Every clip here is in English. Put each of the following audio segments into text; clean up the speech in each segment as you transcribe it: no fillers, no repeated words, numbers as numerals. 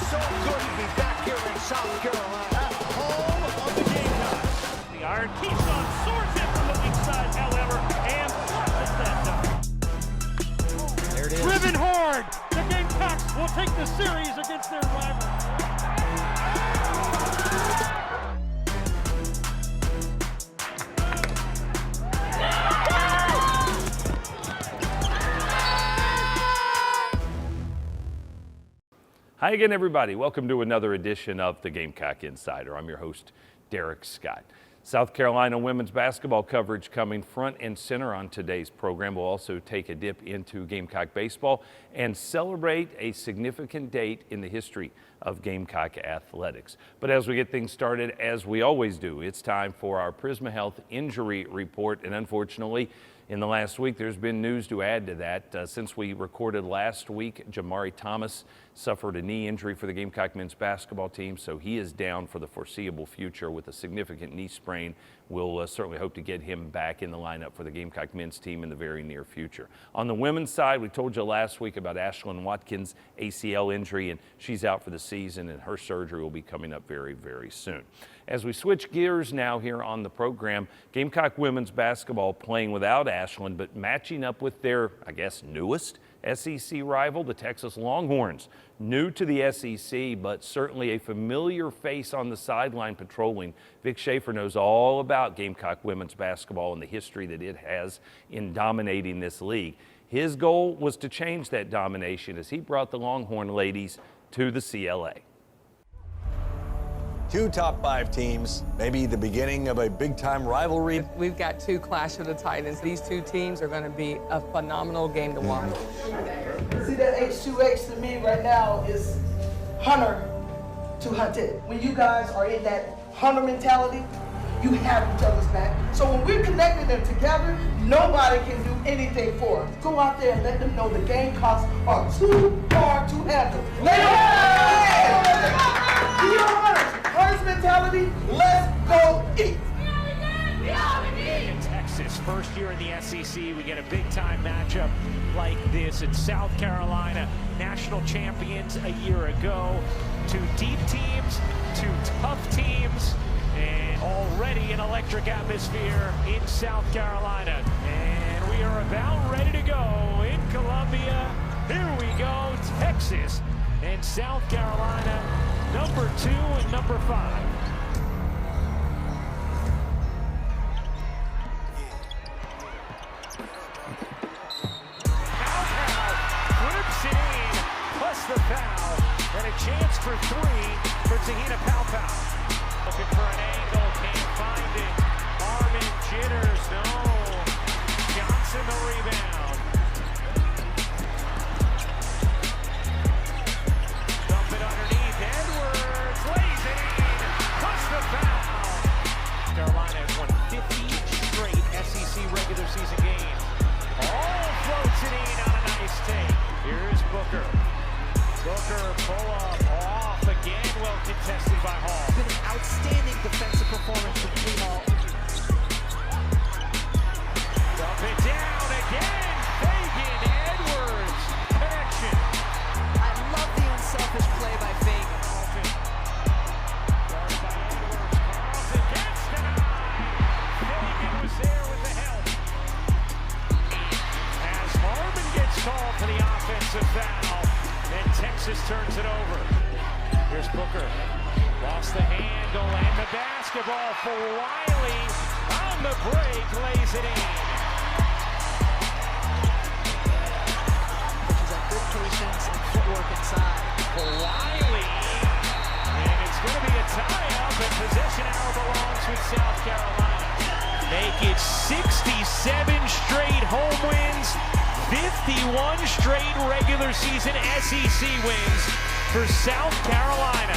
so good to be back here in South Carolina, home of the Gamecocks. The iron keeps on, soars in from the weak side, however, and flushes that done. There it is. Driven hard, the Gamecocks will take the series against their rival. Hi again, everybody. Welcome to another edition of the Gamecock Insider. I'm your host, Derek Scott. South Carolina women's basketball coverage coming front and center on today's program. We'll also take a dip into Gamecock baseball and celebrate a significant date in the history of Gamecock athletics. But as we get things started, as we always do, it's time for our Prisma Health injury report. And unfortunately, in the last week, there's been news to add to that. Since we recorded last week, Jamari Thomas suffered a knee injury for the Gamecock men's basketball team, so he is down for the foreseeable future with a significant knee sprain. We'll certainly hope to get him back in the lineup for the Gamecock men's team in the very near future. On the women's side, we told you last week about Ashlyn Watkins' ACL injury, and she's out for the season, and her surgery will be coming up very, very soon. As we switch gears now here on the program, Gamecock women's basketball playing without Ashlyn, but matching up with their, I guess, newest SEC rival, the Texas Longhorns. New to the SEC, but certainly a familiar face on the sideline patrolling. Vic Schaefer knows all about Gamecock women's basketball and the history that it has in dominating this league. His goal was to change that domination as he brought the Longhorn ladies to the CLA. Two top 5 teams, maybe the beginning of a big-time rivalry. We've got two Clash of the Titans. These two teams are going to be a phenomenal game to watch. See, that H2H to me right now is hunter to hunted. When you guys are in that hunter mentality, you have each other's back. So when we're connecting them together, nobody can do anything for us. Go out there and let them know the Gamecocks are too hard to handle. Let them be hunters. Hunters mentality, let's go eat. In Texas, first year in the SEC, we get a big-time matchup like this in South Carolina. National champions a year ago. Two deep teams, two tough teams, and already an electric atmosphere in South Carolina. And we are about ready to go in Columbia. Here we go, Texas and South Carolina, number 2 and number 5. The foul, and a chance for 3 for Tahina Pau. Looking for an angle, can't find it. Armin jitters, no. Johnson the rebound. Dump it underneath, Edwards lays it in, plus the foul. Carolina has won 50 straight SEC regular season games. All floats it in on a nice take. Here's Booker. Booker pull up off again, well contested by Hall. Been an outstanding defensive performance from Lee Hall. Dump it down again, Fagan, Edwards, connection. I love the unselfish play by Fagan. Guarded by Edwards, Carlson gets denied. Fagan was there with the help. As Harmon gets called for the offensive foul. And Texas turns it over. Here's Booker. Lost the handle and the basketball for Wiley. On the break, lays it in. She's got good patience and footwork inside. For Wiley. And it's going to be a tie-up, and possession arrow belongs with South Carolina. Make it 67 straight home wins. 51 straight regular season SEC wins for South Carolina.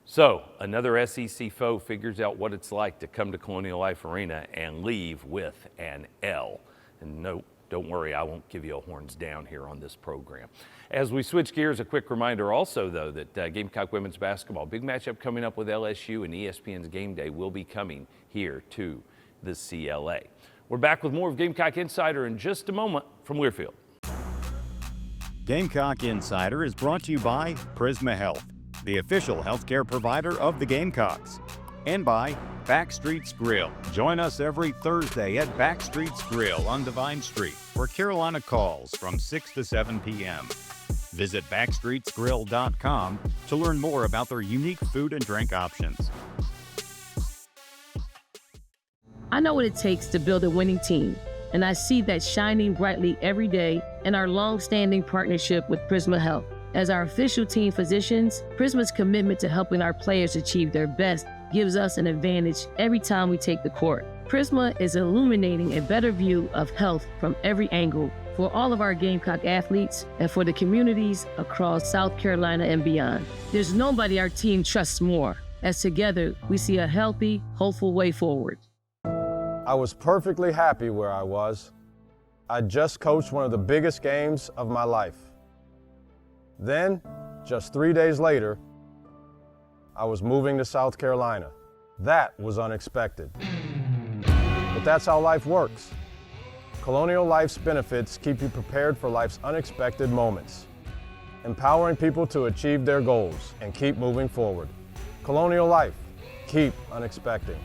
So another SEC foe figures out what it's like to come to Colonial Life Arena and leave with an L. And no, don't worry, I won't give you a horns down here on this program. As we switch gears, a quick reminder also, though, that Gamecock women's basketball, big matchup coming up with LSU, and ESPN's Game Day will be coming here to the CLA. We're back with more of Gamecock Insider in just a moment from Learfield. Gamecock Insider is brought to you by Prisma Health, the official healthcare provider of the Gamecocks, and by Backstreet's Grill. Join us every Thursday at Backstreet's Grill on Divine Street, where Carolina calls from 6 to 7 p.m. Visit backstreetsgrill.com to learn more about their unique food and drink options. I know what it takes to build a winning team, and I see that shining brightly every day in our long-standing partnership with Prisma Health. As our official team physicians, Prisma's commitment to helping our players achieve their best gives us an advantage every time we take the court. Prisma is illuminating a better view of health from every angle for all of our Gamecock athletes and for the communities across South Carolina and beyond. There's nobody our team trusts more, as together we see a healthy, hopeful way forward. I was perfectly happy where I was. I just coached one of the biggest games of my life. Then, just 3 days later, I was moving to South Carolina. That was unexpected. But that's how life works. Colonial Life's benefits keep you prepared for life's unexpected moments, empowering people to achieve their goals and keep moving forward. Colonial Life, keep unexpecting.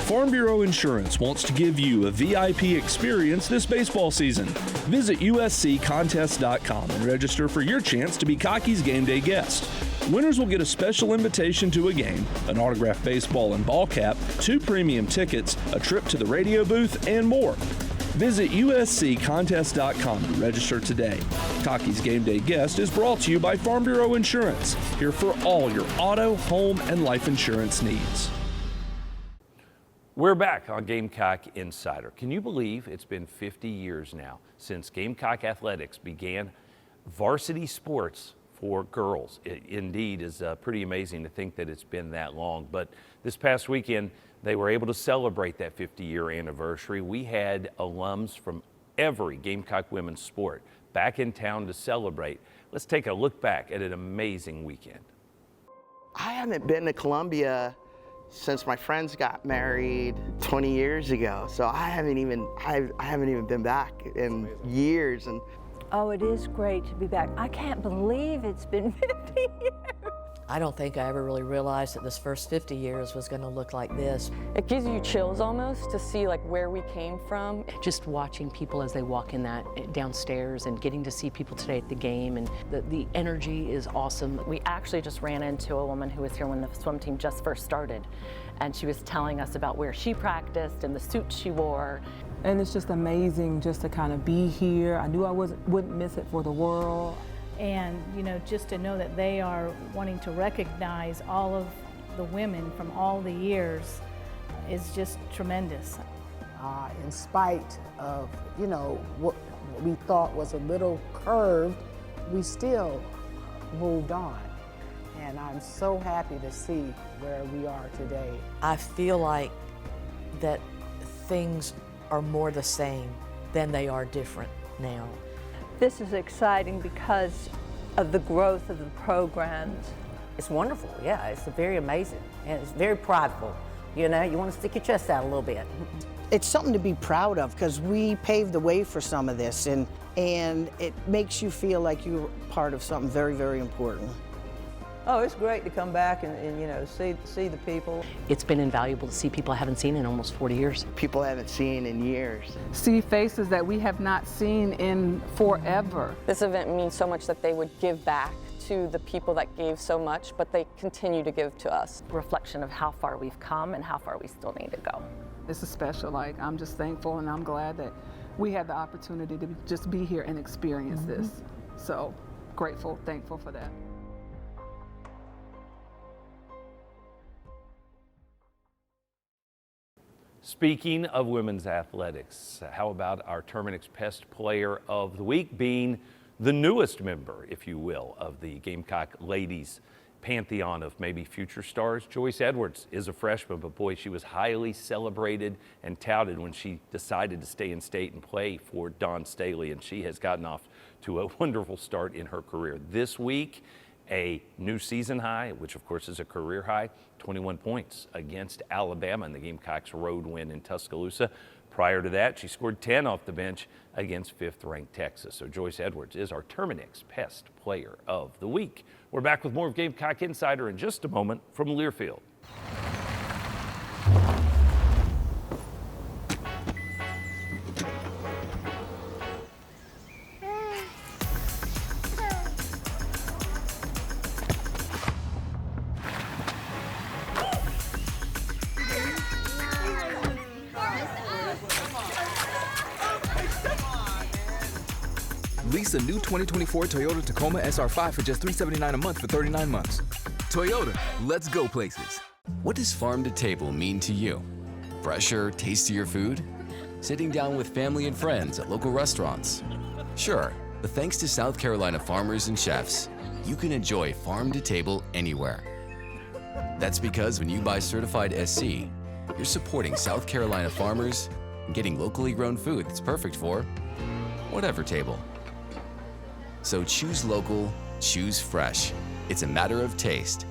Farm Bureau Insurance wants to give you a VIP experience this baseball season. Visit usccontest.com and register for your chance to be Cocky's game day guest. Winners will get a special invitation to a game, an autographed baseball and ball cap, 2 premium tickets, a trip to the radio booth, and more. Visit usccontest.com to register today. Cocky's Game Day Guest is brought to you by Farm Bureau Insurance, here for all your auto, home, and life insurance needs. We're back on Gamecock Insider. Can you believe it's been 50 years now since Gamecock Athletics began varsity sports for girls? It indeed is pretty amazing to think that it's been that long. But this past weekend, they were able to celebrate that 50-year anniversary. We had alums from every Gamecock women's sport back in town to celebrate. Let's take a look back at an amazing weekend. I haven't been to Columbia since my friends got married 20 years ago, so I haven't even been back in years. And oh, it is great to be back. I can't believe it's been 50 years. I don't think I ever really realized that this first 50 years was going to look like this. It gives you chills almost to see like where we came from. Just watching people as they walk in that downstairs and getting to see people today at the game, and the energy is awesome. We actually just ran into a woman who was here when the swim team just first started, and she was telling us about where she practiced and the suit she wore. And it's just amazing just to kind of be here. I knew I wouldn't miss it for the world. And, you know, just to know that they are wanting to recognize all of the women from all the years is just tremendous. In spite of, you know, what we thought was a little curved, we still moved on. And I'm so happy to see where we are today. I feel like that things are more the same than they are different now. This is exciting because of the growth of the programs. It's wonderful, yeah, it's very amazing, and it's very prideful. You know, you want to stick your chest out a little bit. It's something to be proud of because we paved the way for some of this, and it makes you feel like you're part of something very, very important. Oh, it's great to come back and you know, see the people. It's been invaluable to see people I haven't seen in almost 40 years. People I haven't seen in years. See faces that we have not seen in forever. This event means so much that they would give back to the people that gave so much, but they continue to give to us. Reflection of how far we've come and how far we still need to go. This is special. Like, I'm just thankful and I'm glad that we had the opportunity to just be here and experience this. So grateful, thankful for that. Speaking of women's athletics, how about our Terminix Pest Player of the Week being the newest member, if you will, of the Gamecock ladies pantheon of maybe future stars. Joyce Edwards is a freshman, but boy, she was highly celebrated and touted when she decided to stay in state and play for Don Staley, and she has gotten off to a wonderful start in her career. This week, a new season high, which of course is a career high, 21 points against Alabama in the Gamecocks road win in Tuscaloosa. Prior to that, she scored 10 off the bench against 5th-ranked Texas. So Joyce Edwards is our Terminix Pest Player of the Week. We're back with more of Gamecock Insider in just a moment from Learfield. Lease a new 2024 Toyota Tacoma SR5 for just $379 a month for 39 months. Toyota, let's go places. What does farm to table mean to you? Fresher, tastier food? Sitting down with family and friends at local restaurants? Sure, but thanks to South Carolina farmers and chefs, you can enjoy farm to table anywhere. That's because when you buy certified SC, you're supporting South Carolina farmers and getting locally grown food that's perfect for whatever table. So choose local, choose fresh. It's a matter of taste.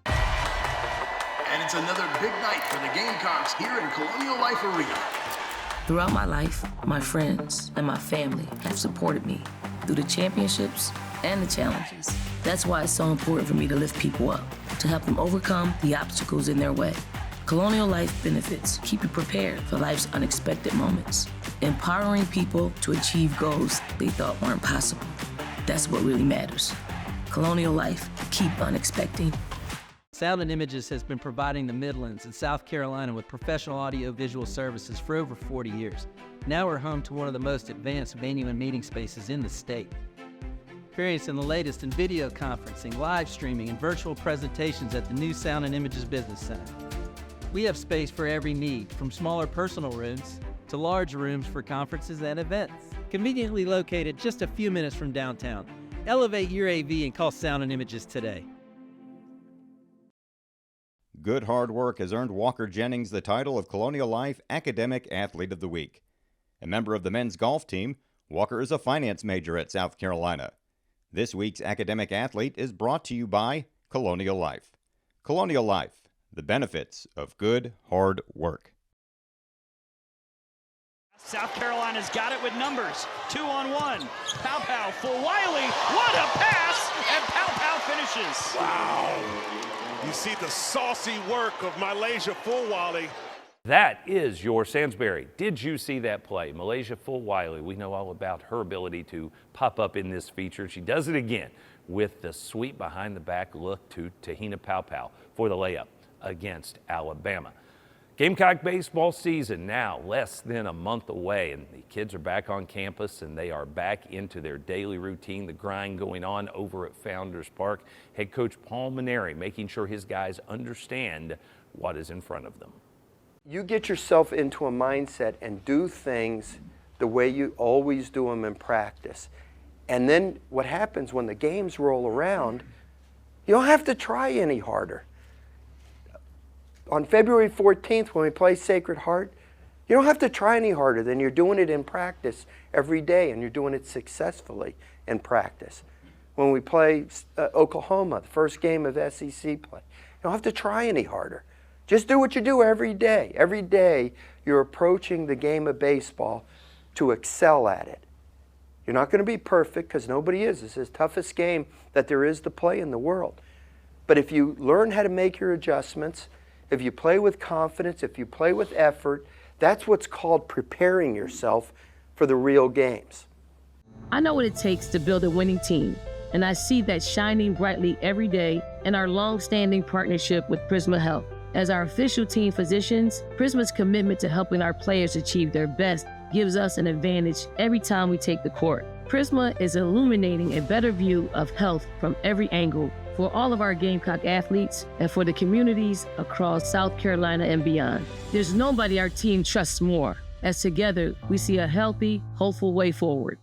And it's another big night for the Gamecocks here in Colonial Life Arena. Throughout my life, my friends and my family have supported me through the championships and the challenges. That's why it's so important for me to lift people up, to help them overcome the obstacles in their way. Colonial Life benefits keep you prepared for life's unexpected moments, empowering people to achieve goals they thought weren't possible. That's what really matters. Colonial Life, keep unexpecting. Sound and Images has been providing the Midlands and South Carolina with professional audio-visual services for over 40 years. Now we're home to one of the most advanced venue and meeting spaces in the state. Experiencing the latest in video conferencing, live streaming, and virtual presentations at the new Sound and Images Business Center. We have space for every need, from smaller personal rooms to large rooms for conferences and events. Conveniently located just a few minutes from downtown. Elevate your AV and call Sound and Images today. Good hard work has earned Walker Jennings the title of Colonial Life Academic Athlete of the Week. A member of the men's golf team, Walker is a finance major at South Carolina. This week's academic athlete is brought to you by Colonial Life. Colonial Life, the benefits of good hard work. South Carolina's got it with numbers. 2-on-1. Pow Pow for Wiley. What a pass! And Pow Pow finishes. Wow. You see the saucy work of Malaysia Fulwiley. That is your Sansbury. Did you see that play? Malaysia Fulwiley, we know all about her ability to pop up in this feature. She does it again with the sweep behind the back look to Tahina Pow Pow for the layup against Alabama. Gamecock baseball season now less than a month away, and the kids are back on campus and they are back into their daily routine, the grind going on over at Founders Park. Head coach Paul Maneri making sure his guys understand what is in front of them. You get yourself into a mindset and do things the way you always do them in practice. And then what happens when the games roll around, you don't have to try any harder. On February 14th, when we play Sacred Heart, you don't have to try any harder than you're doing it in practice every day, and you're doing it successfully in practice. When we play Oklahoma, the first game of SEC play, you don't have to try any harder. Just do what you do every day. Every day, you're approaching the game of baseball to excel at it. You're not going to be perfect, because nobody is. This is the toughest game that there is to play in the world. But if you learn how to make your adjustments, if you play with confidence, if you play with effort, that's what's called preparing yourself for the real games. I know what it takes to build a winning team, and I see that shining brightly every day in our long-standing partnership with Prisma Health. As our official team physicians, Prisma's commitment to helping our players achieve their best gives us an advantage every time we take the court. Prisma is illuminating a better view of health from every angle for all of our Gamecock athletes and for the communities across South Carolina and beyond. There's nobody our team trusts more, as together we see a healthy, hopeful way forward.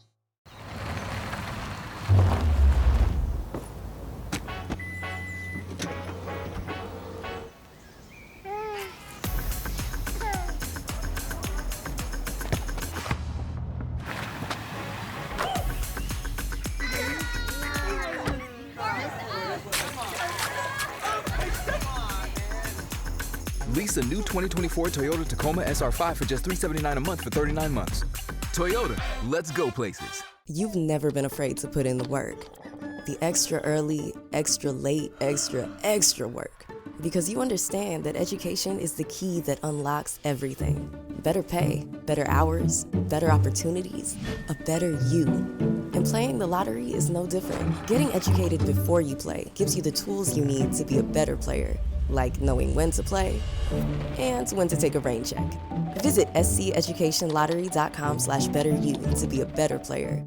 Lease a new 2024 Toyota Tacoma SR5 for just $379 a month for 39 months. Toyota, let's go places. You've never been afraid to put in the work. The extra early, extra late, extra work. Because you understand that education is the key that unlocks everything. Better pay, better hours, better opportunities, a better you. And playing the lottery is no different. Getting educated before you play gives you the tools you need to be a better player. Like knowing when to play and when to take a rain check. Visit sceducationlottery.com/betteryou to be a better player.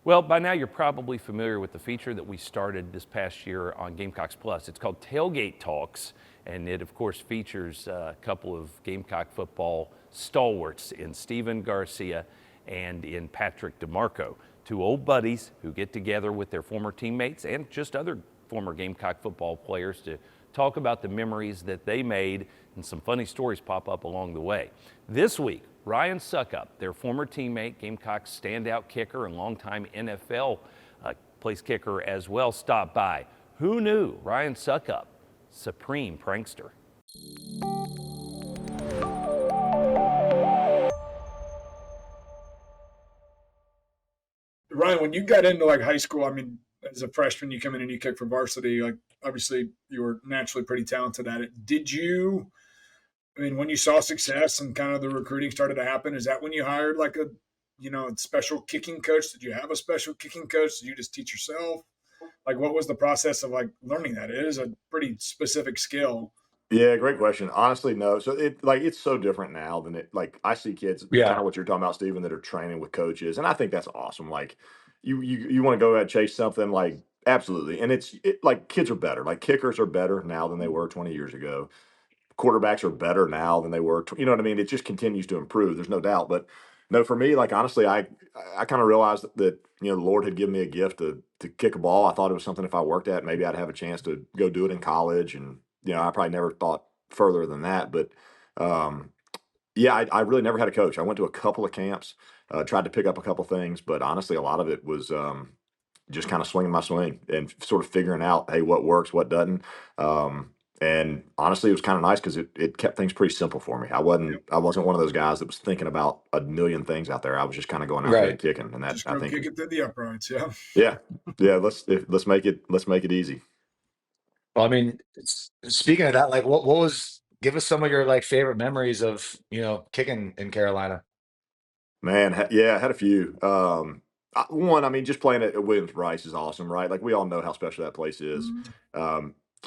Well, by now you're probably familiar with the feature that we started this past year on Gamecocks Plus. It's called Tailgate Talks, and it, of course, features a couple of Gamecock football stalwarts in Steven Garcia and in Patrick DeMarco, two old buddies who get together with their former teammates and just other former Gamecock football players to talk about the memories that they made, and some funny stories pop up along the way. This week, Ryan Suckup, their former teammate, Gamecocks standout kicker and longtime NFL place kicker as well, stopped by. Who knew Ryan Suckup, supreme prankster? Ryan, when you got into like high school, I mean, as a freshman, you come in and you kick for varsity. Like, obviously, you were naturally pretty talented at it. Did you? I mean, when you saw success and kind of the recruiting started to happen, is that when you hired like a special kicking coach? Did you have a special kicking coach? Did you just teach yourself? Like, what was the process of like learning that? It is a pretty specific skill. Yeah, great question. Honestly, no. So it's so different now than I see kids kind of what you're talking about, Stephen, that are training with coaches, and I think that's awesome. Like you want to go out and chase something, like absolutely. And like kids are better. Like kickers are better now than they were 20 years ago. Quarterbacks are better now than they were. You know what I mean? It just continues to improve. There's no doubt. But no, for me, like honestly, I kind of realized that the Lord had given me a gift to kick a ball. I thought it was something if I worked at, maybe I'd have a chance to go do it in college. And I probably never thought further than that. But I really never had a coach. I went to a couple of camps, tried to pick up a couple things, but honestly, a lot of it was just kind of swinging my swing and sort of figuring out, hey, what works, what doesn't. And honestly, it was kind of nice because it kept things pretty simple for me. I wasn't one of those guys that was thinking about a million things out there. I was just kind of going out there and kicking, and that I think kick it through the uprights. Yeah. Let's make it easy. Well, I mean, speaking of that, like, what was? Give us some of your like favorite memories of kicking in Carolina. Man, I had a few. One, I mean, just playing at Williams-Brice is awesome, right? Like we all know how special that place is. I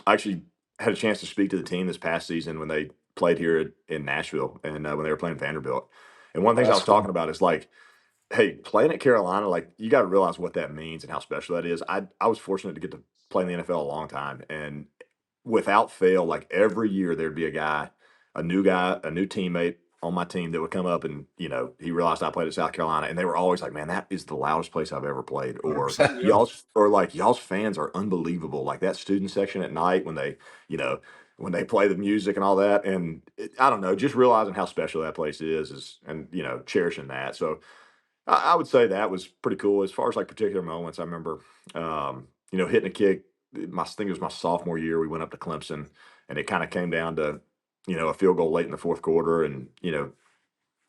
actually had a chance to speak to the team this past season when they played here in Nashville and when they were playing Vanderbilt. And one of the things I was talking about is like, hey, playing at Carolina, like you got to realize what that means and how special that is. I was fortunate to get to play in the NFL a long time, and without fail, like every year there'd be a new teammate on my team that would come up and, he realized I played at South Carolina, and they were always like, man, that is the loudest place I've ever played. Or y'all's fans are unbelievable. Like that student section at night when they play the music and all that. And I don't know, just realizing how special that place is and cherishing that. So I would say that was pretty cool. As far as like particular moments, I remember, hitting a kick. I think it was my sophomore year. We went up to Clemson, and it kind of came down to, a field goal late in the fourth quarter, and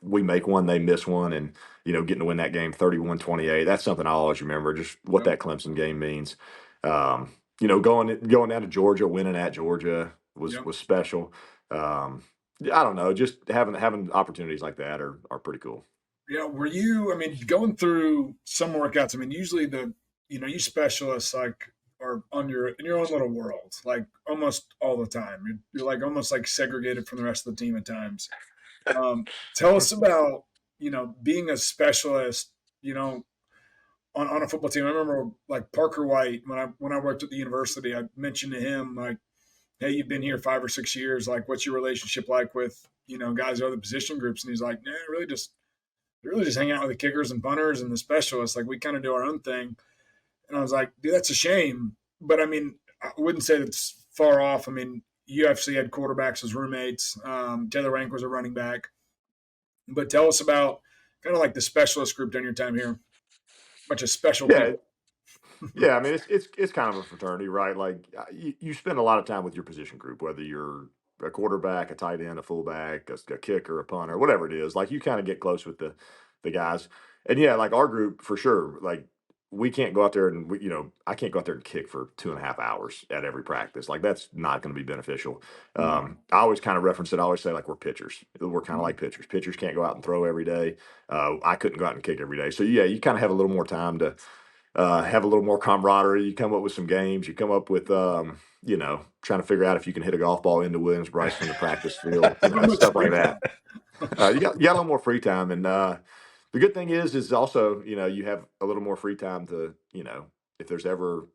we make one, they miss one, and getting to win that game 31-28. That's something I always remember. Just what that Clemson game means. Going down to Georgia, winning at Georgia was special. I don't know, just having opportunities like that are pretty cool. Yeah, were you? I mean, going through some workouts. I mean, usually you specialists like are in your own little world, like almost all the time. You're like almost like segregated from the rest of the team at times. Tell us about being a specialist. On a football team. I remember like Parker White when I worked at the university. I mentioned to him like, hey, you've been here 5 or 6 years. Like, what's your relationship like with guys in other position groups? And he's like, nah, really just hang out with the kickers and punters and the specialists. Like, we kind of do our own thing. And I was like, dude, that's a shame. But I mean, I wouldn't say that's far off. I mean, you actually had quarterbacks as roommates. Taylor Rank was a running back. But tell us about kind of like the specialist group during your time here. Bunch of special Yeah, people. yeah. I mean, it's kind of a fraternity, right? Like you spend a lot of time with your position group, whether you're a quarterback, a tight end, a fullback, a kicker, a punter, whatever it is. Like you kind of get close with the guys, and yeah, like our group for sure. Like we can't go out there and I can't go out there and kick for 2.5 hours at every practice. Like that's not going to be beneficial. I always kind of reference it. I always say like we're pitchers. We're kind of like pitchers. Pitchers can't go out and throw every day. I couldn't go out and kick every day. So yeah, you kind of have a little more time to have a little more camaraderie. You come up with some games. You come up with, trying to figure out if you can hit a golf ball into Williams-Brice from the practice field, stuff like that. You got a little more free time, and the good thing is also, you have a little more free time to, if there's ever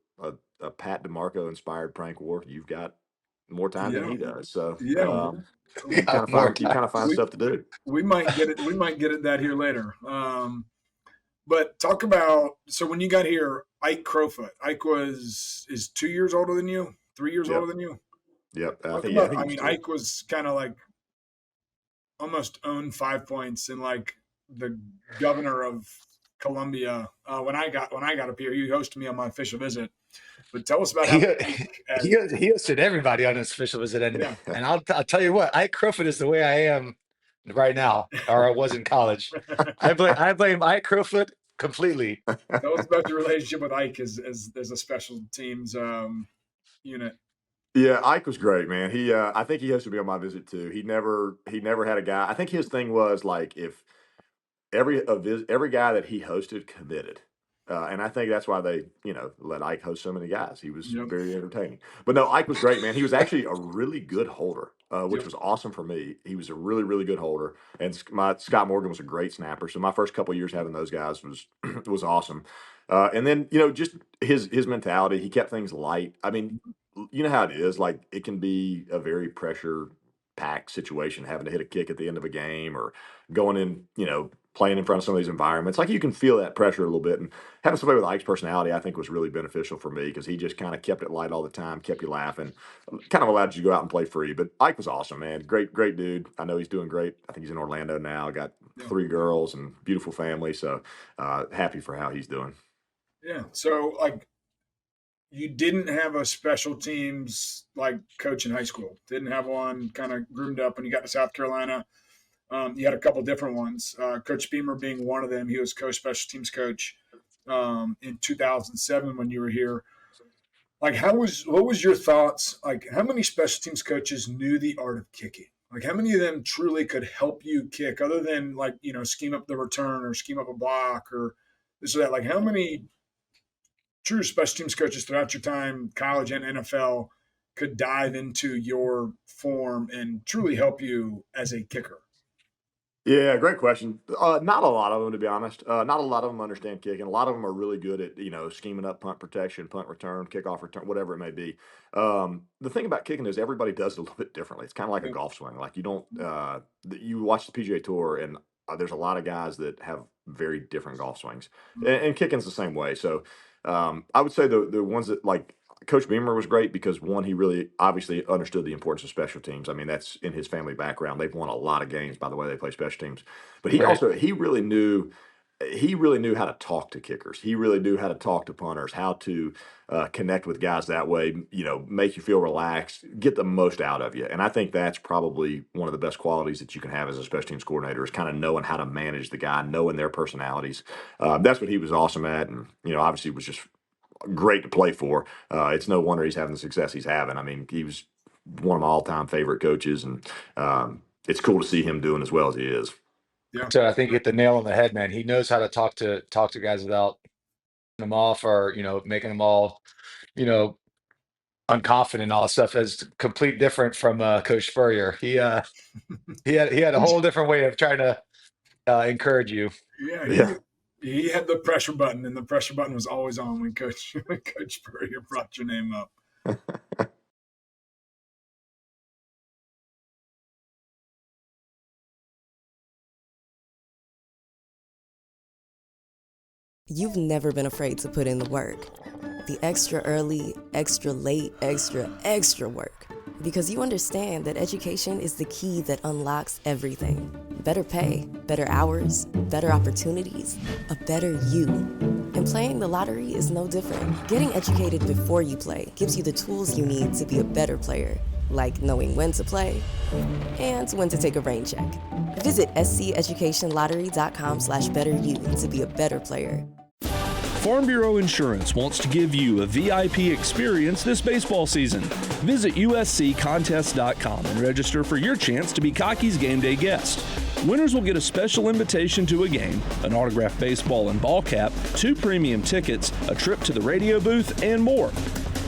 a Pat DeMarco inspired prank war, you've got more time than he does. So Yeah. you kind of find stuff to do. We might get it. We might get at that here later. But talk about, so when you got here, Ike Crowfoot. Ike is 2 years older than you, 3 years older than you. Yep. I mean, Ike was kind of like almost owned 5 Points and like the governor of Columbia. When I got up here, he hosted me on my official visit. But tell us about how he hosted everybody on his official visit, and I'll tell you what, Ike Crowfoot is the way I am right now, or I was in college. I blame Ike Crowfoot completely. Tell us about your relationship with Ike as a special teams unit. Yeah, Ike was great, man. I think he hosted me on my visit too. He never had a guy. I think his thing was like if every guy that he hosted committed. And I think that's why they, let Ike host so many guys. He was very entertaining. But no, Ike was great, man. He was actually a really good holder, which was awesome for me. He was a really, really good holder. And Scott Morgan was a great snapper. So my first couple of years having those guys was awesome. And then, just his mentality, he kept things light. I mean, you know how it is. Like it can be a very pressure packed situation, having to hit a kick at the end of a game or going in, playing in front of some of these environments. Like you can feel that pressure a little bit. And having somebody with Ike's personality, I think was really beneficial for me because he just kind of kept it light all the time, kept you laughing, kind of allowed you to go out and play free. But Ike was awesome, man. Great dude. I know he's doing great. I think he's in Orlando now. Got 3 girls and beautiful family. So happy for how he's doing. Yeah. So like you didn't have a special teams like coach in high school. Didn't have one kind of groomed up when you got to South Carolina. You had a couple different ones. Coach Beamer being one of them. He was co-special teams coach in 2007 when you were here. Like, what was your thoughts? Like, how many special teams coaches knew the art of kicking? Like, how many of them truly could help you kick, other than like scheme up the return or scheme up a block or this or that? Like, how many true special teams coaches throughout your time, college and NFL, could dive into your form and truly help you as a kicker? Yeah, great question. Not a lot of them, to be honest. Not a lot of them understand kicking. A lot of them are really good at, scheming up punt protection, punt return, kickoff return, whatever it may be. The thing about kicking is everybody does it a little bit differently. It's kind of like a golf swing. Like you don't, you watch the PGA Tour and there's a lot of guys that have very different golf swings, and kicking's the same way. So I would say the ones that like Coach Beamer was great because one, he really obviously understood the importance of special teams. I mean, that's in his family background. They've won a lot of games by the way they play special teams. But he also he really knew how to talk to kickers. He really knew how to talk to punters, how to connect with guys that way, make you feel relaxed, get the most out of you. And I think that's probably one of the best qualities that you can have as a special teams coordinator is kind of knowing how to manage the guy, knowing their personalities. That's what he was awesome at. And, obviously was just great to play for. It's no wonder he's having the success he's having. I mean, he was one of my all-time favorite coaches, and it's cool to see him doing as well as he is. Yeah. So I think you hit the nail on the head, man. He knows how to talk to guys without them off or making them all unconfident and all that stuff. Is complete different from Coach Spurrier. He had a whole different way of trying to encourage you. Yeah. He had the pressure button, and the pressure button was always on when Coach Spurrier brought your name up. You've never been afraid to put in the work. The extra early, extra late, extra work. because you understand that education is the key that unlocks everything. Better pay, better hours, better opportunities, a better you. And playing the lottery is no different. Getting educated before you play gives you the tools you need to be a better player, like knowing when to play and when to take a rain check. Visit sceducationlottery.com/betteryou to be a better player. Farm Bureau Insurance wants to give you a VIP experience this baseball season. Visit usccontest.com and register for your chance to be Cocky's game day guest. Winners will get a special invitation to a game, an autographed baseball and ball cap, 2 premium tickets, a trip to the radio booth, and more.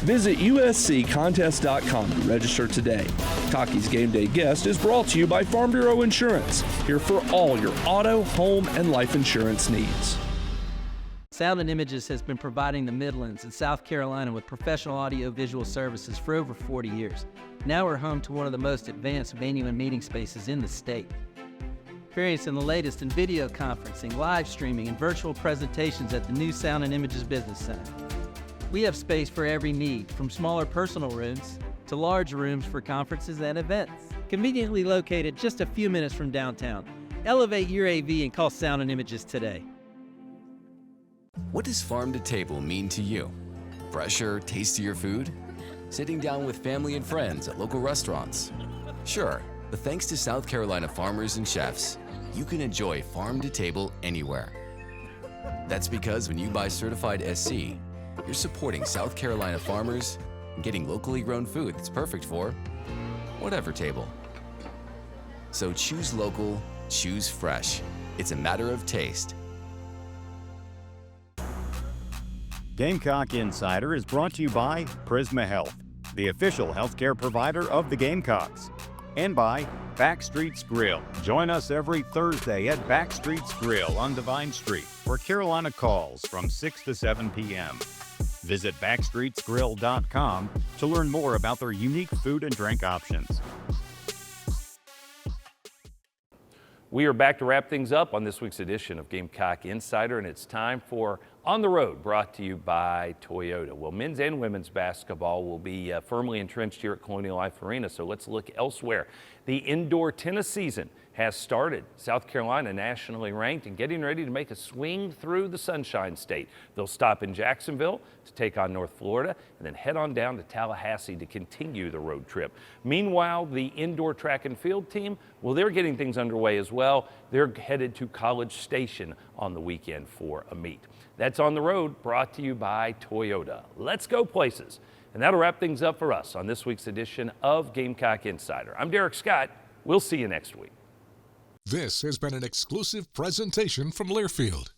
Visit usccontest.com to register today. Cocky's Game Day Guest is brought to you by Farm Bureau Insurance, here for all your auto, home, and life insurance needs. Sound and Images has been providing the Midlands and South Carolina with professional audio-visual services for over 40 years. Now we're home to one of the most advanced venue and meeting spaces in the state. Experiencing the latest in video conferencing, live streaming, and virtual presentations at the new Sound and Images Business Center. We have space for every need, from smaller personal rooms to large rooms for conferences and events. Conveniently located just a few minutes from downtown. Elevate your AV and call Sound and Images today. What does farm to table mean to you? Fresher, tastier food? Sitting down with family and friends at local restaurants? Sure, but thanks to South Carolina farmers and chefs, you can enjoy farm to table anywhere. That's because when you buy certified SC, you're supporting South Carolina farmers and getting locally grown food that's perfect for whatever table. So choose local, choose fresh. It's a matter of taste. Gamecock Insider is brought to you by Prisma Health, the official healthcare provider of the Gamecocks, and by Backstreet's Grill. Join us every Thursday at Backstreet's Grill on Divine Street for Carolina calls from 6 to 7 p.m. Visit backstreetsgrill.com to learn more about their unique food and drink options. We are back to wrap things up on this week's edition of Gamecock Insider, and it's time for On the Road, brought to you by Toyota. Well, men's and women's basketball will be firmly entrenched here at Colonial Life Arena, so let's look elsewhere. The indoor tennis season has started. South Carolina nationally ranked and getting ready to make a swing through the Sunshine State. They'll stop in Jacksonville to take on North Florida and then head on down to Tallahassee to continue the road trip. Meanwhile, the indoor track and field team, well, they're getting things underway as well. They're headed to College Station on the weekend for a meet. That's On the Road, brought to you by Toyota. Let's go places. And that'll wrap things up for us on this week's edition of Gamecock Insider. I'm Derek Scott. We'll see you next week. This has been an exclusive presentation from Learfield.